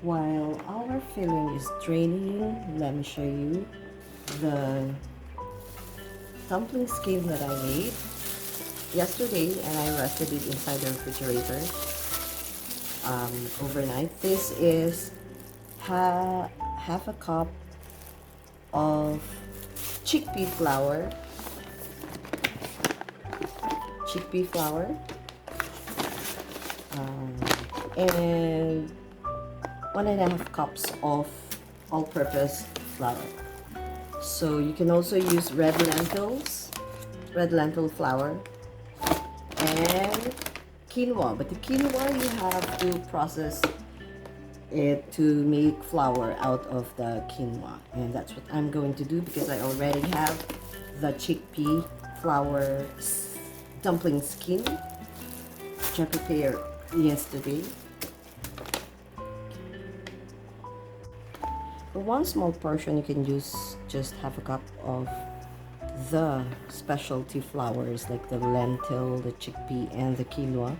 While our filling is draining, let me show you the dumpling skin that I made yesterday, and I rested it inside the refrigerator overnight. This is half a cup of chickpea flour, and 1.5 cups of all-purpose flour. So you can also use red lentil flour, and quinoa. But the quinoa, you have to process it to make flour out of the quinoa, and that's what I'm going to do because I already have the chickpea flour dumpling skin, which I prepared yesterday. For one small portion, you can use just half a cup of the specialty flours like the lentil, the chickpea, and the quinoa,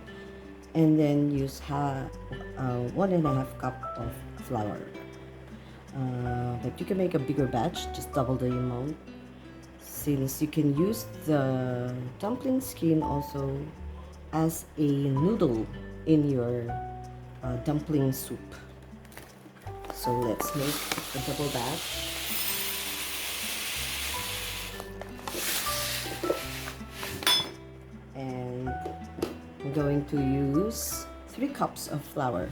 and then use 1.5 cup of flour. But you can make a bigger batch, just double the amount, since you can use the dumpling skin also as a noodle in your dumpling soup. So let's make a double batch. And I'm going to use 3 cups of flour.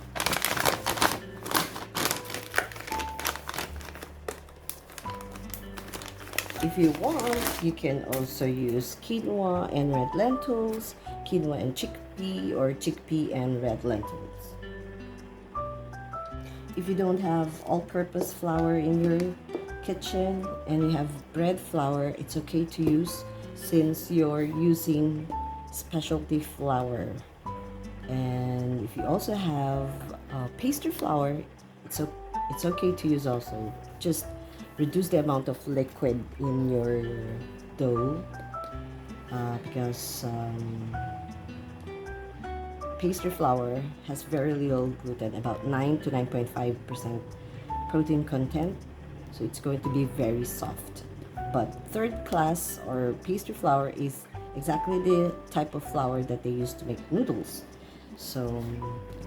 If you want, you can also use quinoa and red lentils, quinoa and chickpea, or chickpea and red lentils. If you don't have all-purpose flour in your kitchen and you have bread flour, it's okay to use since you're using specialty flour. And if you also have pastry flour, it's okay to use also. Just reduce the amount of liquid in your dough because pastry flour has very little gluten, about 9 to 9.5% protein content, so it's going to be very soft. But third class or pastry flour is exactly the type of flour that they use to make noodles. So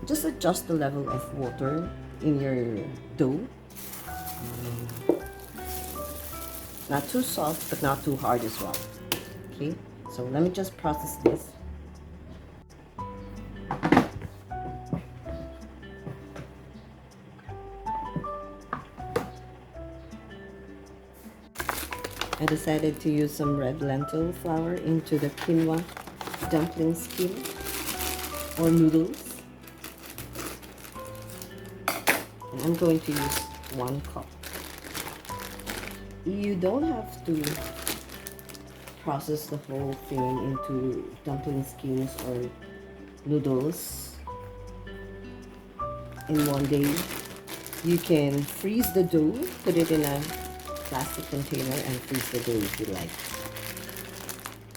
just adjust the level of water in your dough. Not too soft, but not too hard as well. Okay, so let me just process this. I decided to use some red lentil flour into the quinoa dumpling skin or noodles. And I'm going to use 1 cup. You don't have to process the whole thing into dumpling skins or noodles in one day. You can freeze the dough, put it in a plastic container and freeze the dough if you like.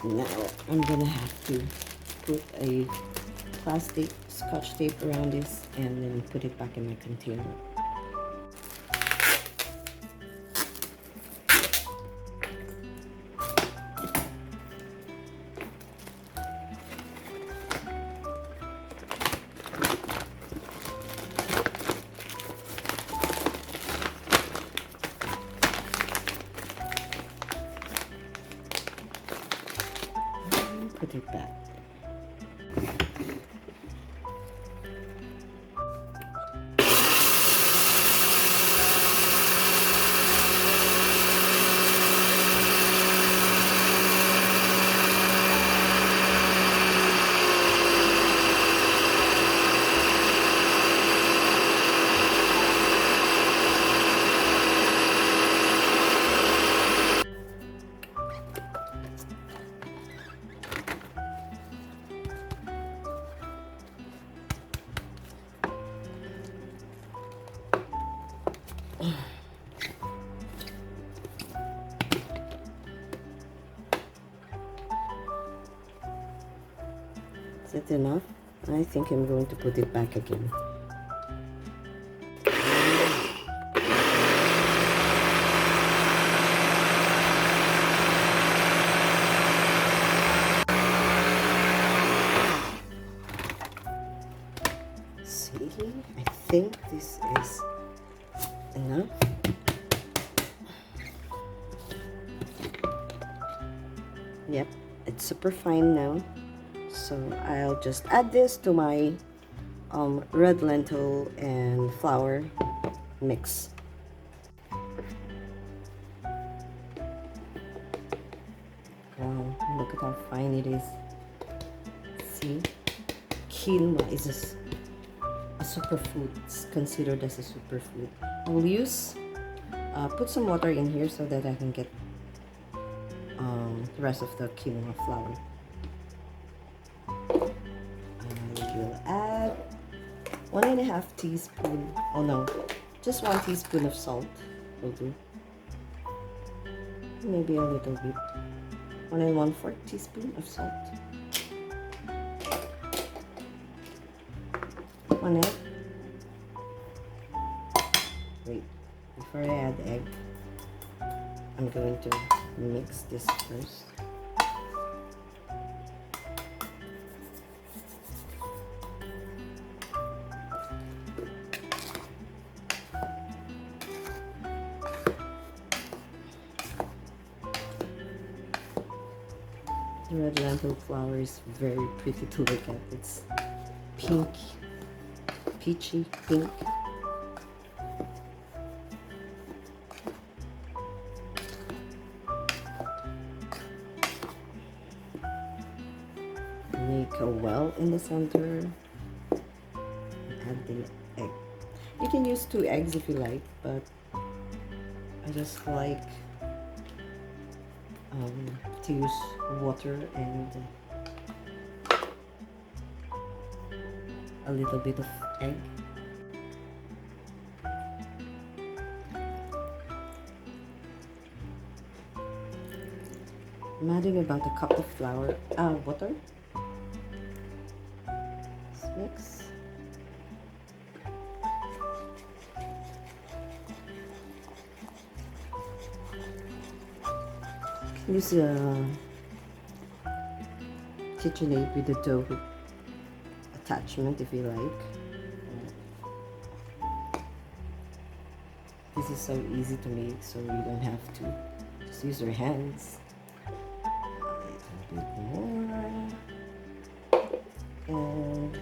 Now I'm gonna have to put a plastic scotch tape around this and then put it back in my container. Put it back. Is it enough? I think I'm going to put it back again. think this is enough. Yep, it's super fine now. So I'll just add this to my red lentil and flour mix. Wow, look at how fine it is. See, quinoa is a superfood. It's considered as a superfood. I'll use put some water in here so that I can get the rest of the quinoa flour. I will add 1.5 teaspoon. Oh no, just 1 teaspoon of salt will do. Maybe a little bit. 1 1/4 teaspoon of salt. 1 egg. Wait, before I add egg, I'm going to mix this first. The red lentil flour is very pretty to look at. It's pink, peachy pink. Make a well in the center. Add the egg. You can use 2 eggs if you like, but I just like to use water and a little bit of egg. I'm adding about a cup of water. Let's mix. Use a KitchenAid with the dough attachment if you like. This is so easy to make, so you don't have to just use your hands. A little bit more. And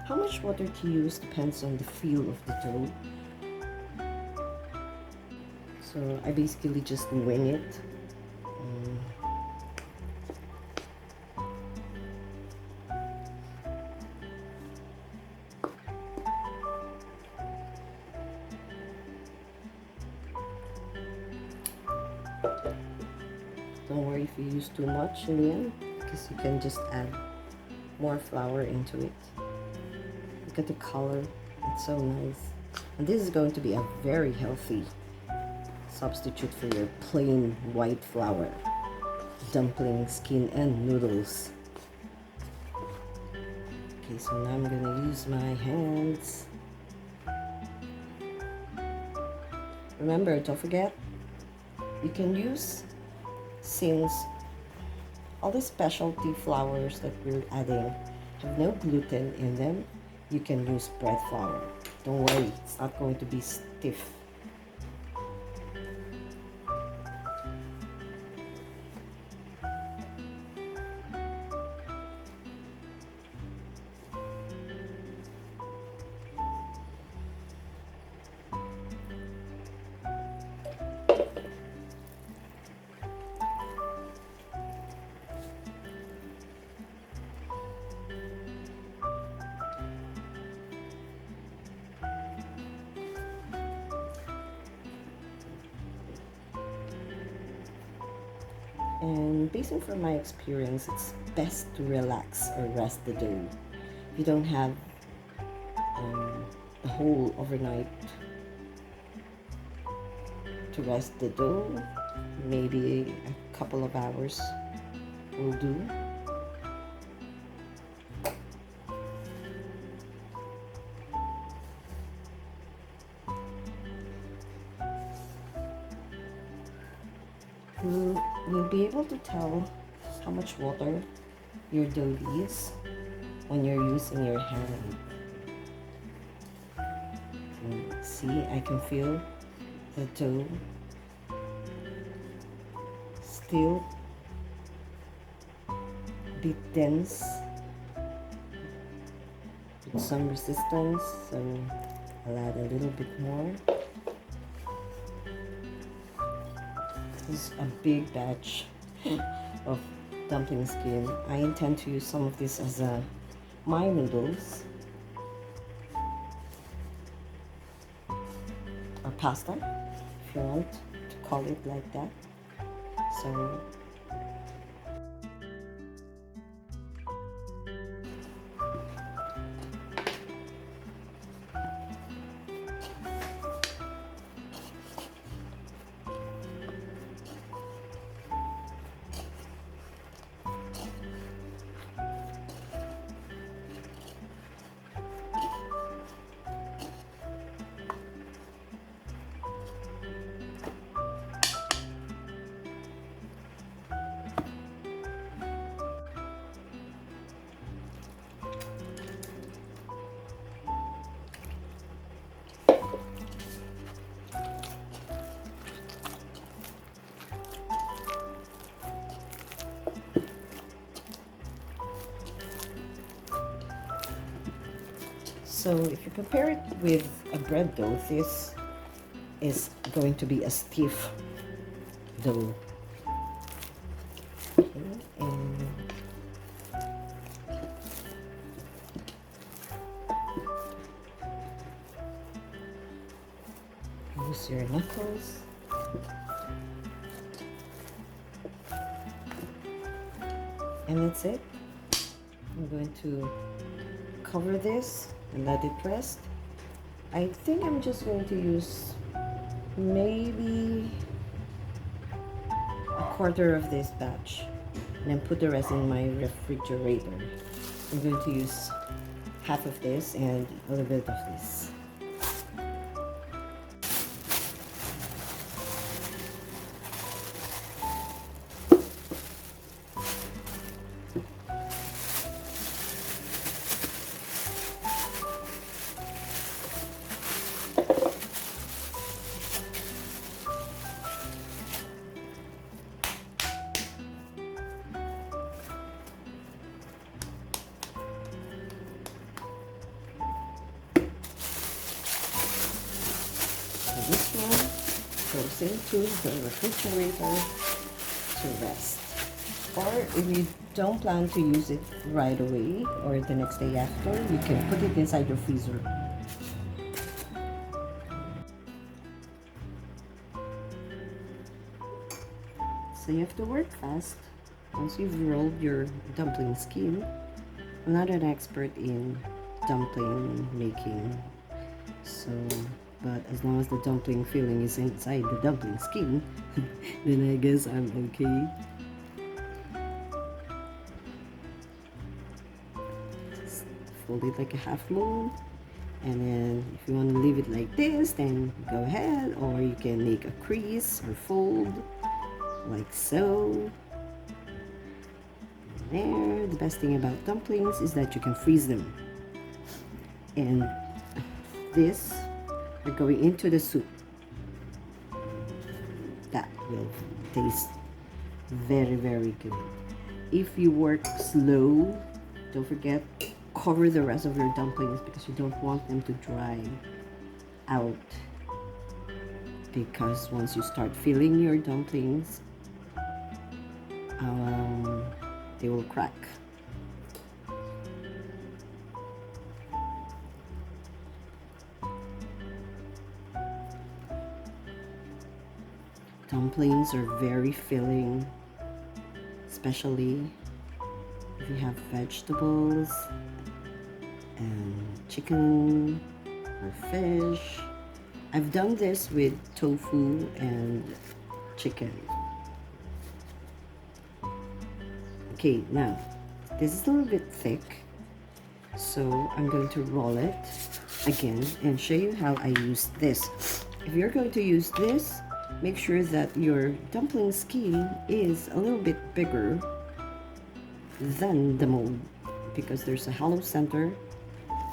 how much water to use depends on the feel of the dough. So I basically just wing it. Don't worry if you use too much in the end, because you can just add more flour into it. Look at the color, it's so nice. And this is going to be a very healthy substitute for your plain white flour dumpling, skin, and noodles. Okay, so now I'm gonna use my hands. Remember, don't forget, you can use, since all the specialty flours that we're adding have no gluten in them, you can use bread flour. Don't worry, it's not going to be stiff. And based on from my experience, it's best to relax or rest the dough. If you don't have the whole overnight to rest the dough, maybe a couple of hours will do. You'll be able to tell how much water your dough is when you're using your hand. And see, I can feel the dough still a bit dense with some resistance, so I'll add a little bit more. This is a big batch of dumpling skin. I intend to use some of this as my noodles or pasta, if you want to call it like that. So So if you compare it with a bread dough, this is going to be a stiff dough. Okay, and use your knuckles. And that's it. I'm going to cover this and let it rest. I think I'm just going to use maybe a quarter of this batch and then put the rest in my refrigerator. I'm going to use half of this and a little bit of this. This one goes into the refrigerator to rest. Or if you don't plan to use it right away or the next day after, you can put it inside your freezer. So you have to work fast. Once you've rolled your dumpling skin, I'm not an expert in dumpling making, but as long as the dumpling filling is inside the dumpling skin, then I guess I'm okay. Just fold it like a half moon, and then if you want to leave it like this, then go ahead, or you can make a crease or fold like so. There. The best thing about dumplings is that you can freeze them, and this are going into the soup. That will taste very, very good. If you work slow, don't forget, cover the rest of your dumplings because you don't want them to dry out, because once you start filling your dumplings, they will crack. Dumplings are very filling, especially if you have vegetables and chicken or fish. I've done this with tofu and chicken. Okay, now this is a little bit thick, so I'm going to roll it again and show you how I use this. If you're going to use this, make sure that your dumpling skin is a little bit bigger than the mold, because there's a hollow center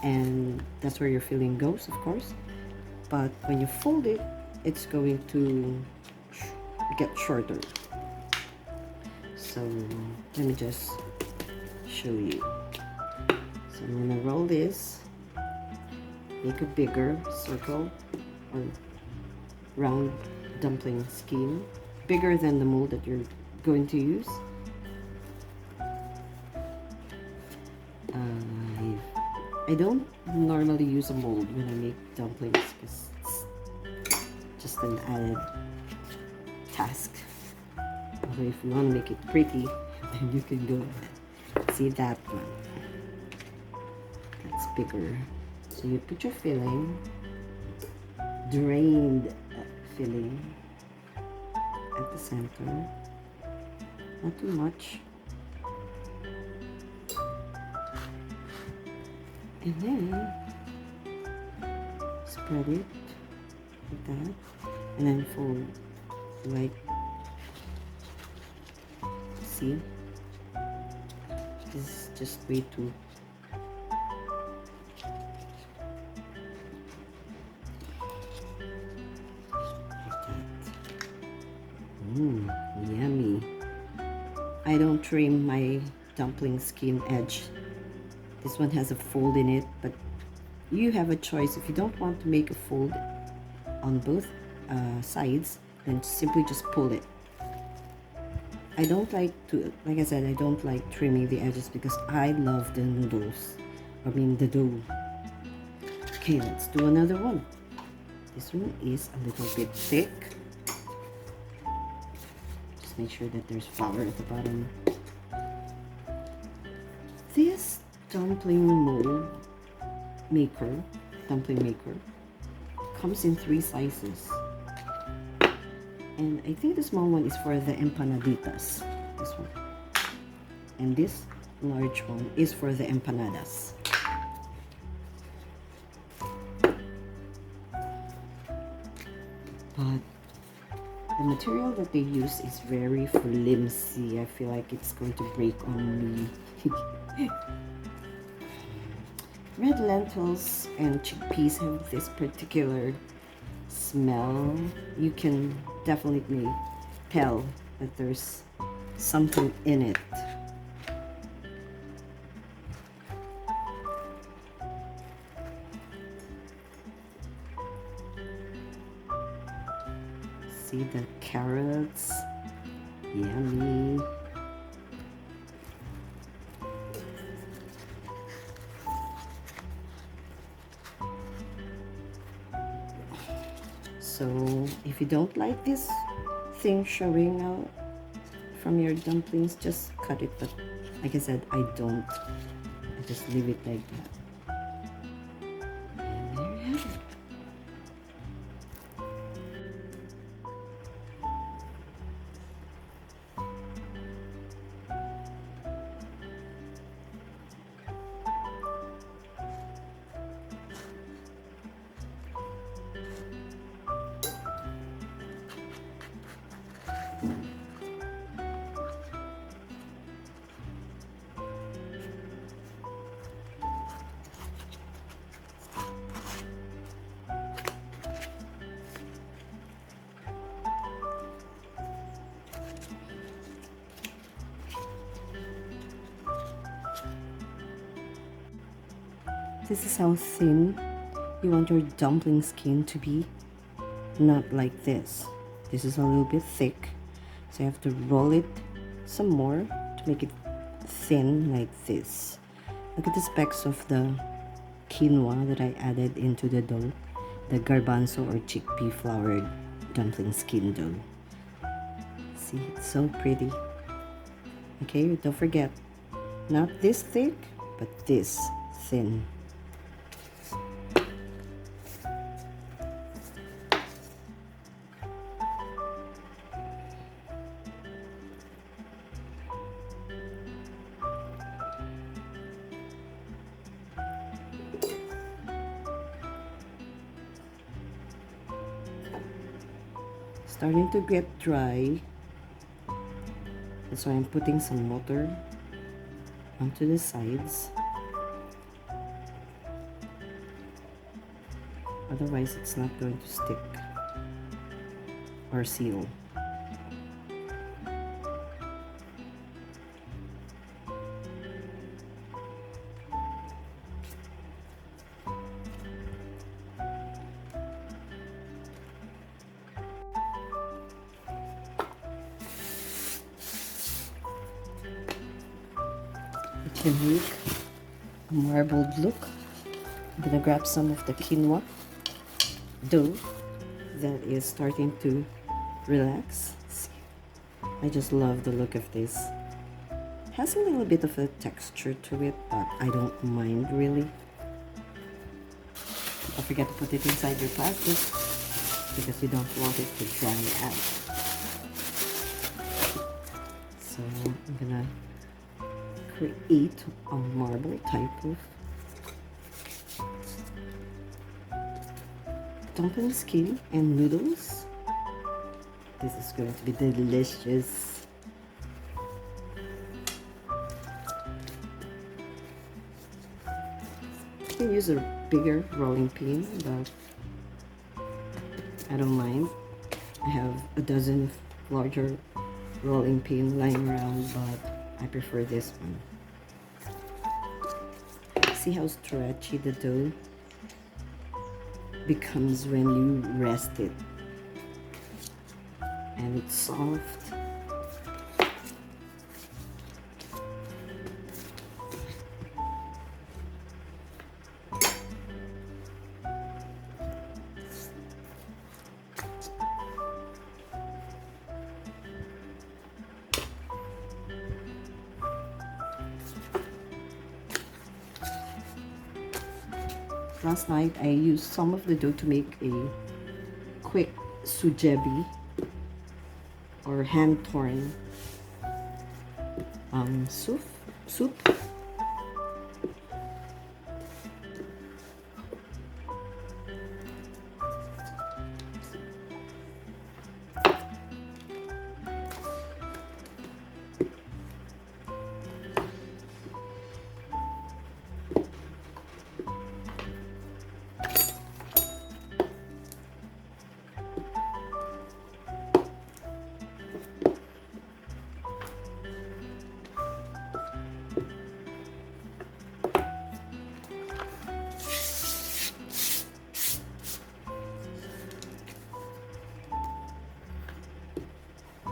and that's where your filling goes, of course. but when you fold it, it's going to get shorter. So let me just show you. So I'm gonna roll this, make a bigger circle or round dumpling skin, bigger than the mold that you're going to use. I don't normally use a mold when I make dumplings because it's just an added task. Although if you want to make it pretty, then you can go ahead. See that one? That's bigger. So you put your filling, drained filling at the center, not too much. And then spread it like that, and then fold like, see, this is just way too like that. Yummy. I don't trim my dumpling skin edge. This one has a fold in it, but you have a choice. If you don't want to make a fold on both sides, then simply just pull it. I don't like to, like I said, I don't like trimming the edges because I love the noodles. I mean the dough. Okay, let's do another one. This one is a little bit thick. Just make sure that there's flour at the bottom. This dumpling dumpling maker comes in 3 sizes, and I think the small one is for the empanaditas, this one, and this large one is for the empanadas. But the material that they use is very flimsy. I feel like it's going to break on me. Red lentils and chickpeas have this particular smell. You can definitely tell that there's something in it. See the carrots? Yummy. So if you don't like this thing showing out from your dumplings, just cut it. But like I said, I don't. I just leave it like that. And there you have it. This is how thin you want your dumpling skin to be. Not like this. This is a little bit thick, so you have to roll it some more to make it thin like this. Look at the specks of the quinoa that I added into the dough, the garbanzo or chickpea floured dumpling skin dough. See, it's so pretty. Okay, don't forget, not this thick, but this thin. Starting to get dry, that's why I'm putting some water onto the sides. Otherwise, it's not going to stick or seal. To make a marbled look, I'm gonna grab some of the quinoa dough that is starting to relax. See, I just love the look of this. It has a little bit of a texture to it, but I don't mind really. Don't forget to put it inside your plastic because you don't want it to dry out. So I'm gonna create a marble type of dumpling skin and noodles. This is going to be delicious. You can use a bigger rolling pin, but I don't mind. I have a dozen larger rolling pin lying around, but I prefer this one. See how stretchy the dough becomes when you rest it, and it's soft. Last night I used some of the dough to make a quick sujebi or hand torn soup.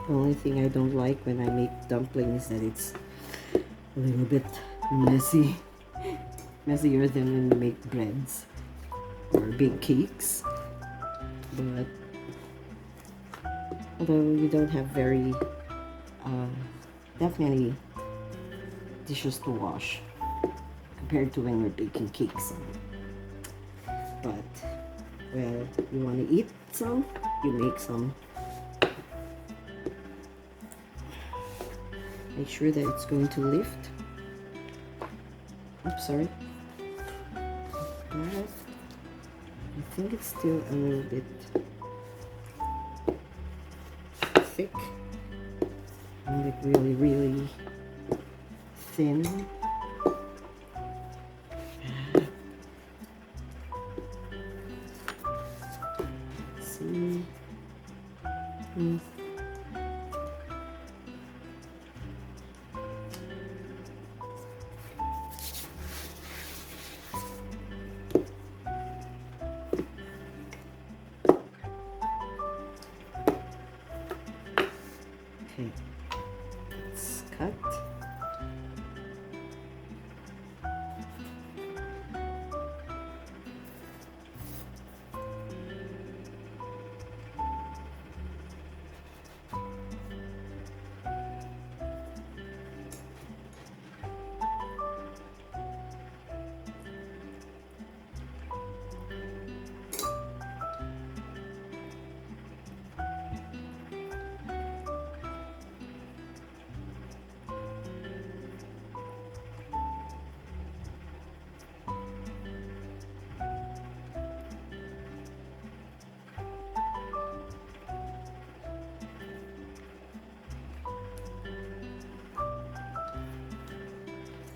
The only thing I don't like when I make dumplings is that it's a little bit messy. Messier than when you make breads or big cakes. But although you don't have that many dishes to wash compared to when you're baking cakes. But, well, you want to eat some, you make some. Make sure that it's going to lift. Oops, sorry. That. I think it's still a little bit thick. And like really, really thin. Let's see. Okay, let's cut.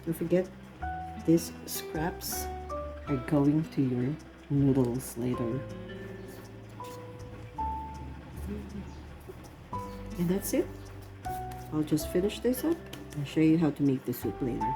Don't forget, these scraps are going to your noodles later. And that's it. I'll just finish this up and show you how to make the soup later.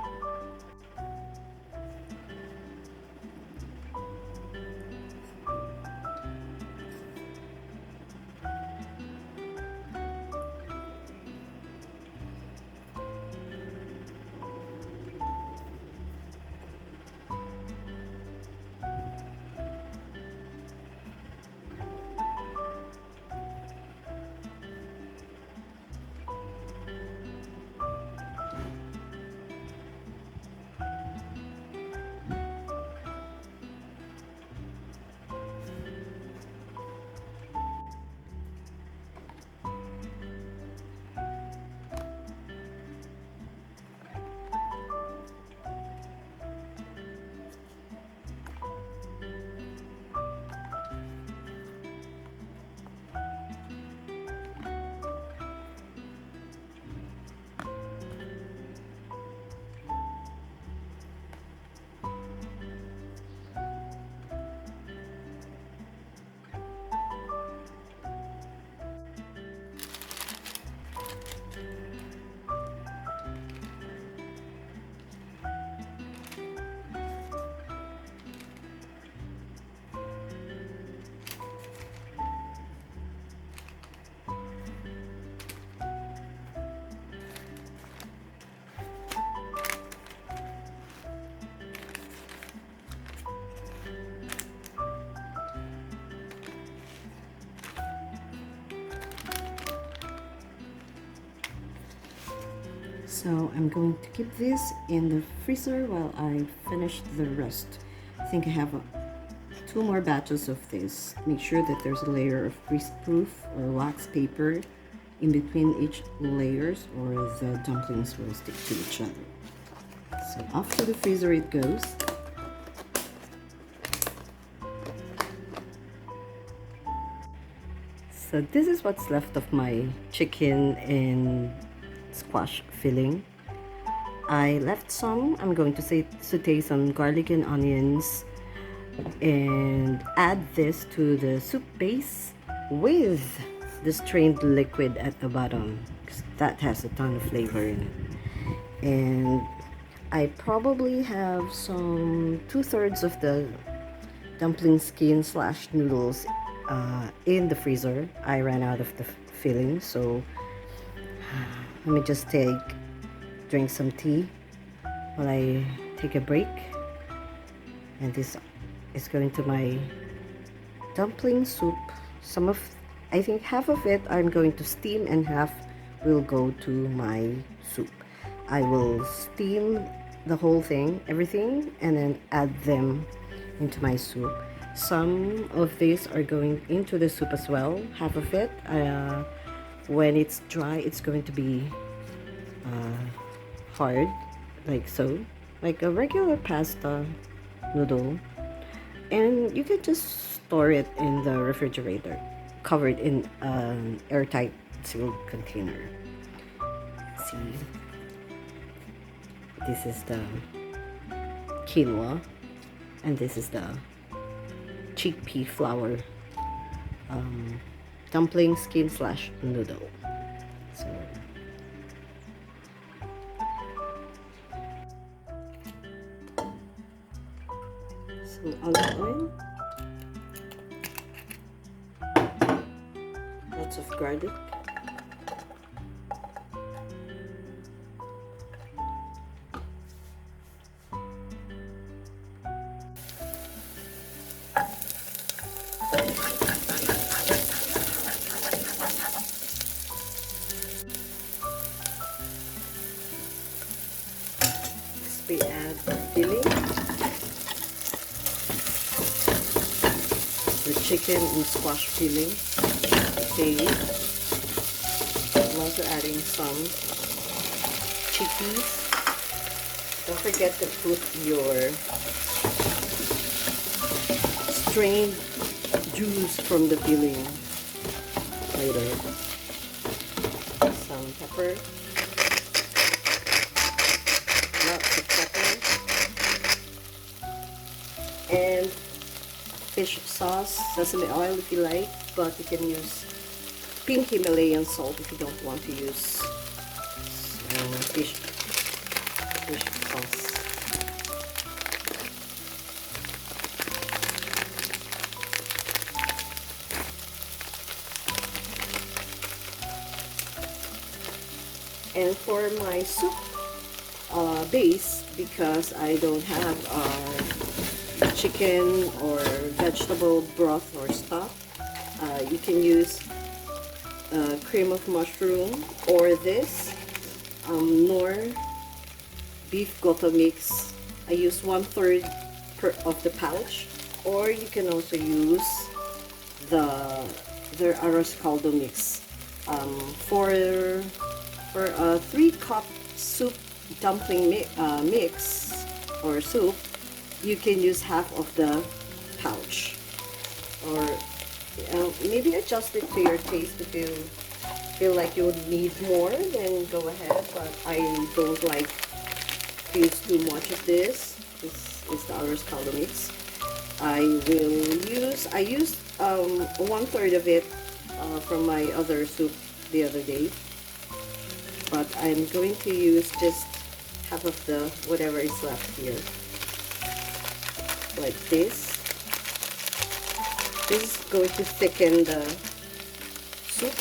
So I'm going to keep this in the freezer while I finish the rest. I think I have two more batches of this. Make sure that there's a layer of greaseproof or wax paper in between each layers, or the dumplings will stick to each other. So off to the freezer it goes. So this is what's left of my chicken and squash filling. I left some. I'm going to saute some garlic and onions and add this to the soup base with the strained liquid at the bottom, because that has a ton of flavor in it. And I probably have some 2/3 of the dumpling skin slash noodles in the freezer. I ran out of the filling, so let me just drink some tea while I take a break. And this is going to my dumpling soup. I think half of it I'm going to steam and half will go to my soup. I will steam the whole thing, everything, and then add them into my soup. Some of these are going into the soup as well, half of it. When it's dry, it's going to be hard, like so, like a regular pasta noodle. And you can just store it in the refrigerator, covered in an airtight sealed container. See, this is the quinoa, and this is the chickpea flour dumpling skin slash noodle. So some olive oil, lots of garlic, we add filling, the chicken and squash filling. Okay, I'm also adding some chickpeas. Don't forget to put your strained juice from the filling later. Some pepper. Lots of pepper. And fish sauce, sesame oil if you like, but you can use pink Himalayan salt if you don't want to use fish sauce. And for my soup base, because I don't have chicken or vegetable broth or stock, you can use cream of mushroom or this Knorr beef gota mix. I use 1/3 of the pouch, or you can also use their arroz caldo mix. For a 3-cup soup dumpling mix or soup, you can use half of the pouch, or maybe adjust it to your taste. If you feel like you would need more, then go ahead, but I don't like to use too much of this. This is the arroz caldo mix. I used 1/3 of it from my other soup the other day, but I'm going to use just half of the whatever is left here, like this. This is going to thicken the soup.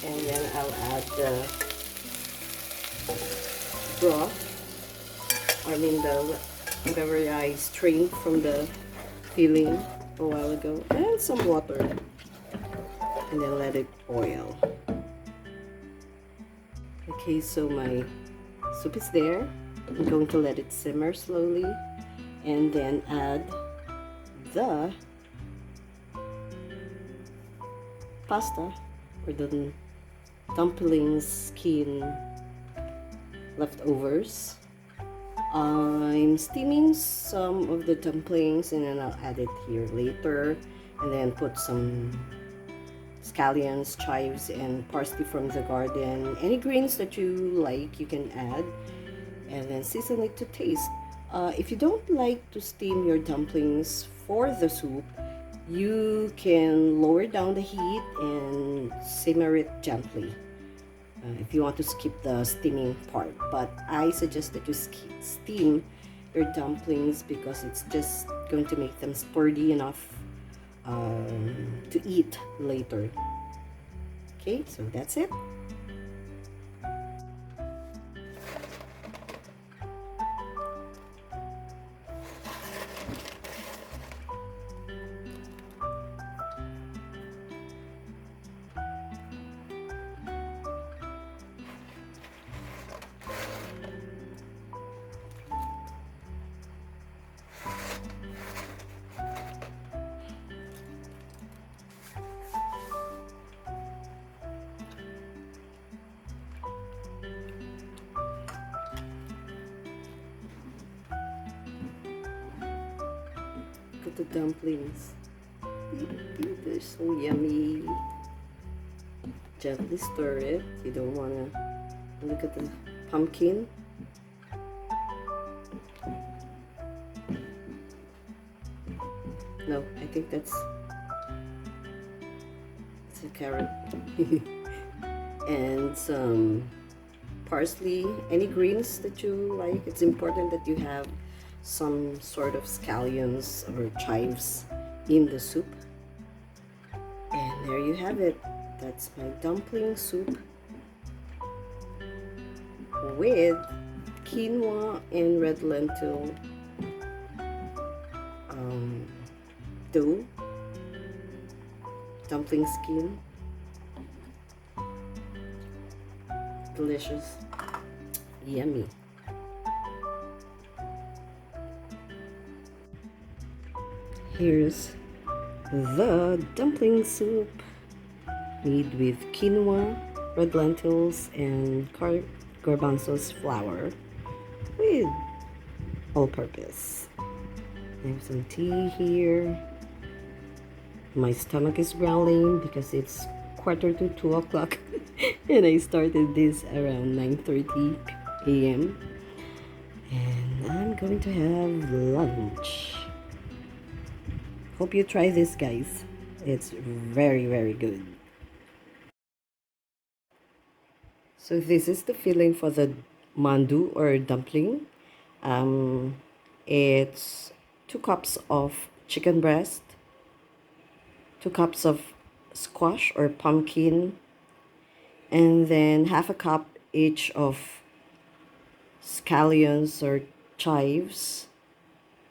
And then I'll add the broth, whatever I strained from the filling a while ago, and some water, and then let it boil. Okay, so my soup is there. I'm going to let it simmer slowly, and then add the pasta or the dumplings skin leftovers. I'm steaming some of the dumplings, and then I'll add it here later, and then put some scallions, chives, and parsley from the garden. Any greens that you like, you can add, and then season it to taste. If you don't like to steam your dumplings for the soup, you can lower down the heat and simmer it gently if you want to skip the steaming part. But I suggest that you steam your dumplings because it's just going to make them sturdy enough to eat later. Okay, so that's it. The dumplings, they're so yummy. Gently stir it. You don't want to look at the pumpkin. No, I think it's a carrot. And some parsley, any greens that you like. It's important that you have some sort of scallions or chives in the soup. And there you have it. That's my dumpling soup with quinoa and red lentil dough, dumpling skin. Delicious, yummy. Here's the dumpling soup made with quinoa, red lentils, and garbanzos flour with all-purpose. I have some tea here. My stomach is growling because it's 1:45 and I started this around 9:30 a.m. And I'm going to have lunch. Hope you try this, guys. It's very, very good. So this is the filling for the mandu or dumpling. Um, it's 2 cups of chicken breast, 2 cups of squash or pumpkin, and then half a cup each of scallions or chives,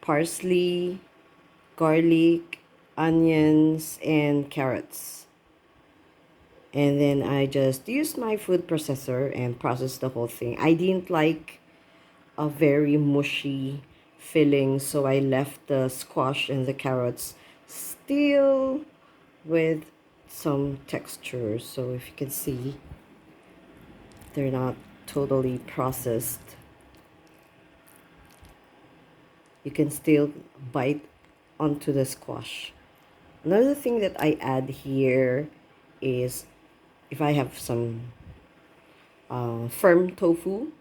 parsley, garlic, onions, and carrots. And then I just used my food processor and processed the whole thing. I didn't like a very mushy filling, so I left the squash and the carrots still with some texture. So if you can see, they're not totally processed. You can still bite onto the squash. Another thing that I add here is if I have some firm tofu,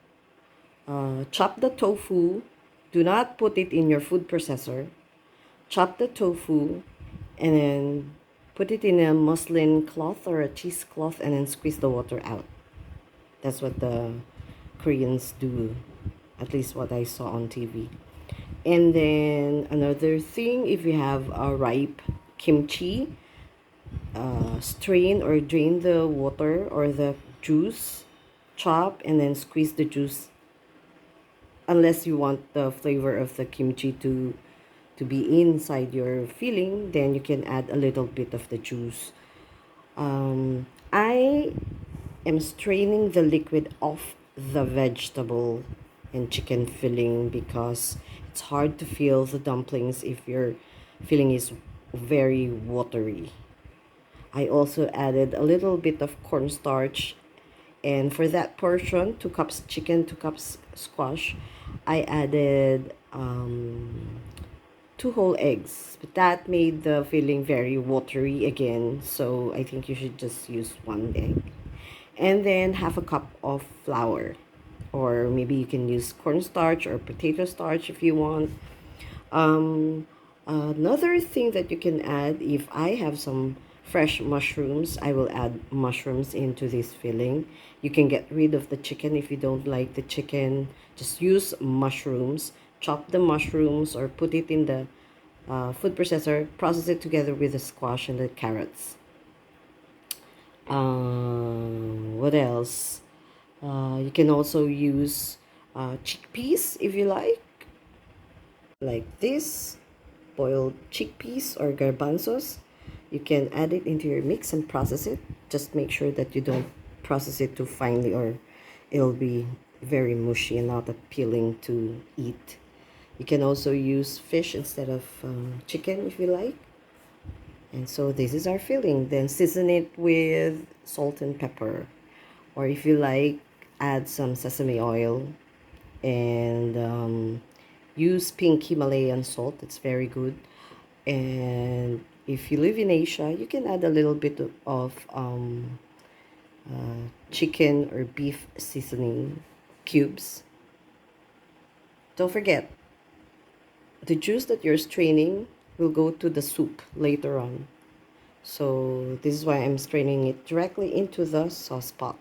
chop the tofu. Do not put it in your food processor. Chop the tofu and then put it in a muslin cloth or a cheesecloth and then squeeze the water out. That's what the Koreans do, at least what I saw on TV. And then another thing, if you have a ripe kimchi, strain or drain the water or the juice, chop and then squeeze the juice. Unless you want the flavor of the kimchi to be inside your filling, then you can add a little bit of the juice. I am straining the liquid off the vegetable and chicken filling because it's hard to feel the dumplings if your filling is very watery. I also added a little bit of cornstarch, and for that portion, 2 cups chicken, 2 cups squash, I added 2 whole eggs, but that made the filling very watery again, so I think you should just use 1 egg. And then half a cup of flour, or maybe you can use cornstarch or potato starch if you want. Another thing that you can add, if I have some fresh mushrooms, I will add mushrooms into this filling. You can get rid of the chicken if you don't like the chicken. Just use mushrooms. Chop the mushrooms or put it in the food processor. Process it together with the squash and the carrots. What else? You can also use chickpeas if you like this, boiled chickpeas or garbanzos. You can add it into your mix and process it. Just make sure that you don't process it too finely or it'll be very mushy and not appealing to eat. You can also use fish instead of chicken if you like. And so this is our filling. Then season it with salt and pepper. Or if you like, add some sesame oil and use pink Himalayan salt. It's very good. And if you live in Asia, you can add a little bit of chicken or beef seasoning cubes. Don't forget, the juice that you're straining will go to the soup later on. So this is why I'm straining it directly into the sauce pot.